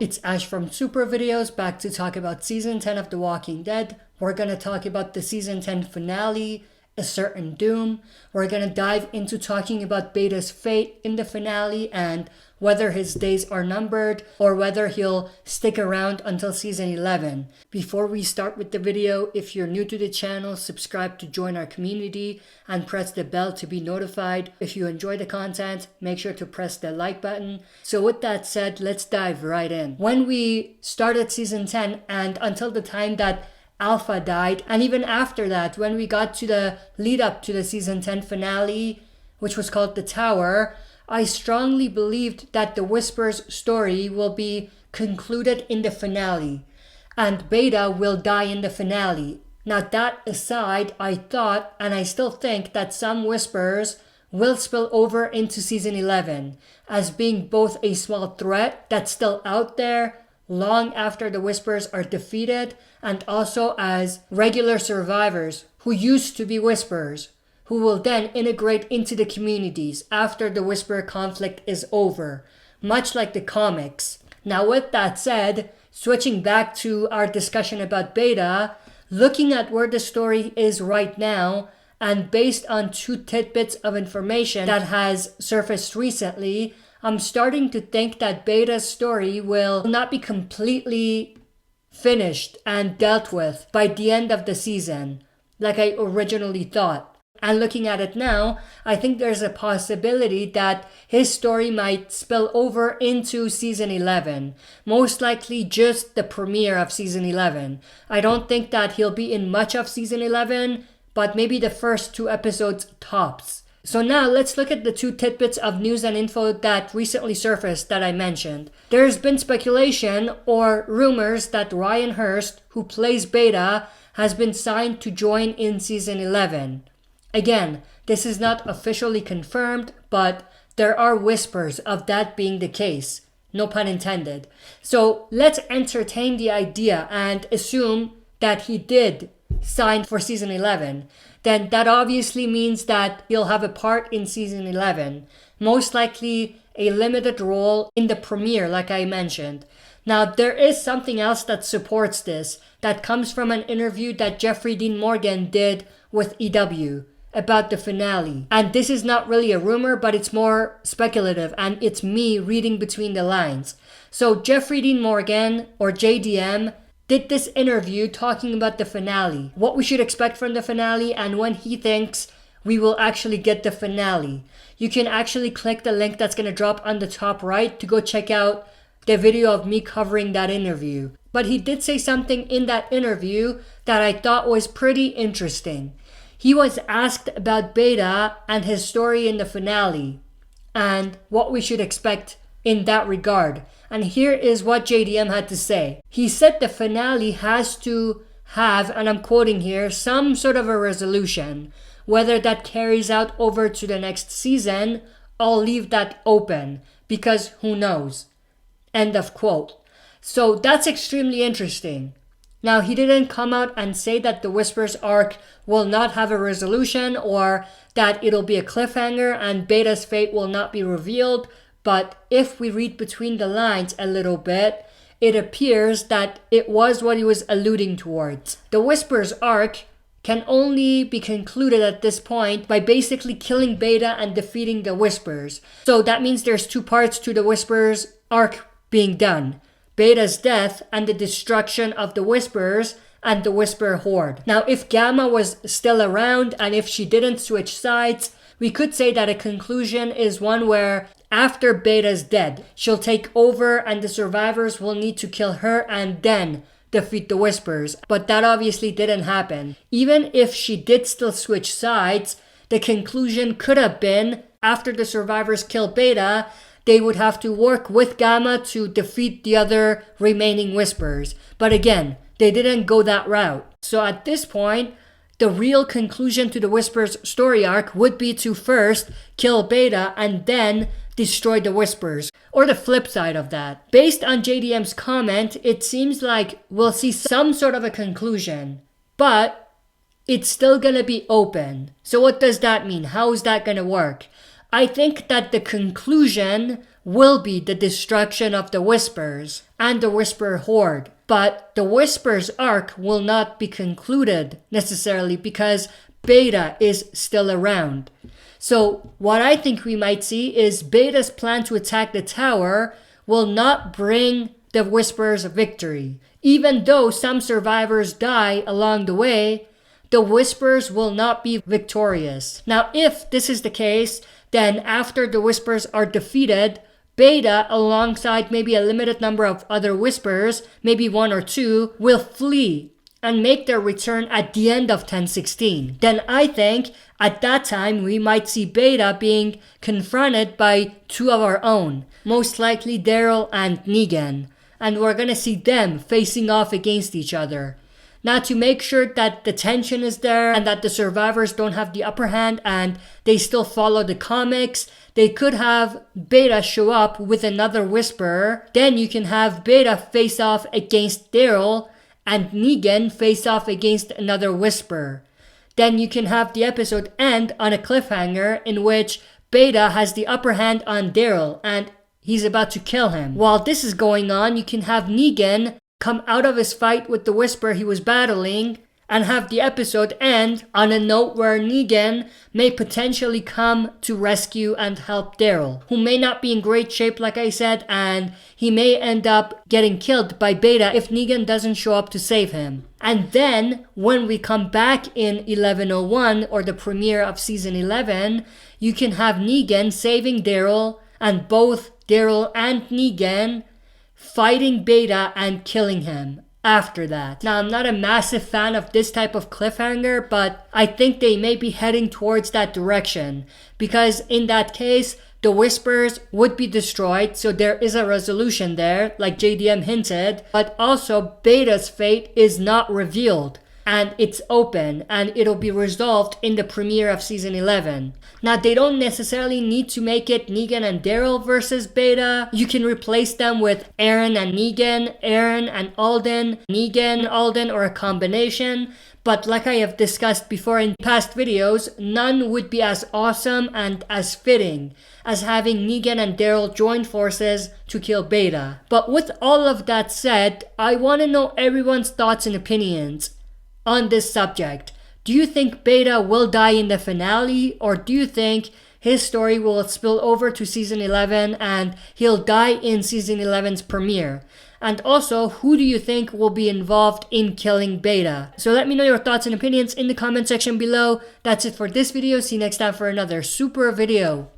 it's Ash from Super Videos, back to talk about Season 10 of The Walking Dead. We're going to talk about the Season 10 finale, A Certain Doom. We're going to dive into talking about Beta's fate in the finale and whether his days are numbered or whether he'll stick around until Season 11. Before we start with the video, if you're new to the channel, subscribe to join our community and press the bell to be notified. If you enjoy the content, make sure to press the like button. So with that said, let's dive right in. When we started Season 10 and until the time that Alpha died, and even after that, when we got to the lead up to the Season 10 finale, which was called The Tower, I strongly believed that the Whisper's story will be concluded in the finale, and Beta will die in the finale. Now that aside, I thought, and I still think, that some Whispers will spill over into Season 11, as being both a small threat that's still out there long after the Whispers are defeated, and also as regular survivors who used to be Whispers, who will then integrate into the communities after the Whisper conflict is over, much like the comics. Now with that said, switching back to our discussion about Beta, looking at where the story is right now, and based on two tidbits of information that has surfaced recently, I'm starting to think that Beta's story will not be completely finished and dealt with by the end of the season, like I originally thought. And looking at it now, I think there's a possibility that his story might spill over into Season 11. Most likely just the premiere of Season 11. I don't think that he'll be in much of Season 11, but maybe the first 2 episodes tops. So now let's look at the 2 tidbits of news and info that recently surfaced that I mentioned. There's been speculation or rumors that Ryan Hurst, who plays Beta, has been signed to join in Season 11. Again, this is not officially confirmed, but there are whispers of that being the case. No pun intended. So let's entertain the idea and assume that he did sign for Season 11. Then that obviously means that he'll have a part in Season 11. Most likely a limited role in the premiere, like I mentioned. Now, there is something else that supports this, that comes from an interview that Jeffrey Dean Morgan did with EW about the finale. And this is not really a rumor, but it's more speculative, and it's me reading between the lines. So Jeffrey Dean Morgan, or JDM, did this interview talking about the finale, what we should expect from the finale, and when he thinks we will actually get the finale. You can actually click the link that's going to drop on the top right to go check out the video of me covering that interview. But he did say something in that interview that I thought was pretty interesting. He was asked about Beta and his story in the finale and what we should expect in that regard. And here is what JDM had to say. He said the finale has to have, and I'm quoting here, some sort of a resolution. Whether that carries out over to the next season, I'll leave that open because who knows. End of quote. So that's extremely interesting. Now, he didn't come out and say that the Whispers arc will not have a resolution or that it'll be a cliffhanger and Beta's fate will not be revealed, but if we read between the lines a little bit, it appears that it was what he was alluding towards. The Whispers arc can only be concluded at this point by basically killing Beta and defeating the Whispers. So that means there's 2 parts to the Whispers arc being done. Beta's death and the destruction of the Whispers and the Whisper Horde. Now, if Gamma was still around and if she didn't switch sides, we could say that a conclusion is one where after Beta's dead, she'll take over and the survivors will need to kill her and then defeat the Whispers. But that obviously didn't happen. Even if she did still switch sides, the conclusion could have been after the survivors kill Beta, they would have to work with Gamma to defeat the other remaining Whispers. But again, they didn't go that route. So at this point, the real conclusion to the Whispers story arc would be to first kill Beta and then destroy the Whispers. Or the flip side of that. Based on JDM's comment, it seems like we'll see some sort of a conclusion. But it's still gonna be open. So what does that mean? How is that gonna work? I think that the conclusion will be the destruction of the Whispers. and the Whisperer Horde. But the Whisperer's arc will not be concluded necessarily because Beta is still around. So what I think we might see is Beta's plan to attack the tower will not bring the Whisperer's victory. Even though some survivors die along the way, the Whisperers will not be victorious. Now, if this is the case, then after the Whisperers are defeated, Beta, alongside maybe a limited number of other Whisperers, maybe 1 or 2, will flee and make their return at the end of 1016. Then I think at that time we might see Beta being confronted by 2 of our own, most likely Daryl and Negan, and we're gonna see them facing off against each other. Now, to make sure that the tension is there and that the survivors don't have the upper hand and they still follow the comics, they could have Beta show up with another Whisperer. Then you can have Beta face off against Daryl and Negan face off against another Whisperer. Then you can have the episode end on a cliffhanger in which Beta has the upper hand on Daryl and he's about to kill him. While this is going on, you can have Negan come out of his fight with the Whisperer he was battling and have the episode end on a note where Negan may potentially come to rescue and help Daryl, who may not be in great shape like I said, and he may end up getting killed by Beta if Negan doesn't show up to save him. And then when we come back in 1101 or the premiere of season 11, you can have Negan saving Daryl and both Daryl and Negan fighting Beta and killing him after that. Now, I'm not a massive fan of this type of cliffhanger, but I think they may be heading towards that direction because in that case, the Whisperers would be destroyed, so there is a resolution there, like JDM hinted, but also Beta's fate is not revealed. And it's open and it'll be resolved in the premiere of season 11. Now, they don't necessarily need to make it Negan and Daryl versus Beta. You can replace them with Eren and Negan, Eren and Alden, Negan, Alden, or a combination. But like I have discussed before in past videos, none would be as awesome and as fitting as having Negan and Daryl join forces to kill Beta. But with all of that said, I want to know everyone's thoughts and opinions on this subject. Do you think Beta will die in the finale, or do you think his story will spill over to season 11 and he'll die in season 11's premiere? And also, who do you think will be involved in killing Beta? So let me know your thoughts and opinions in the comment section below. That's it for this video. See you next time for another super video.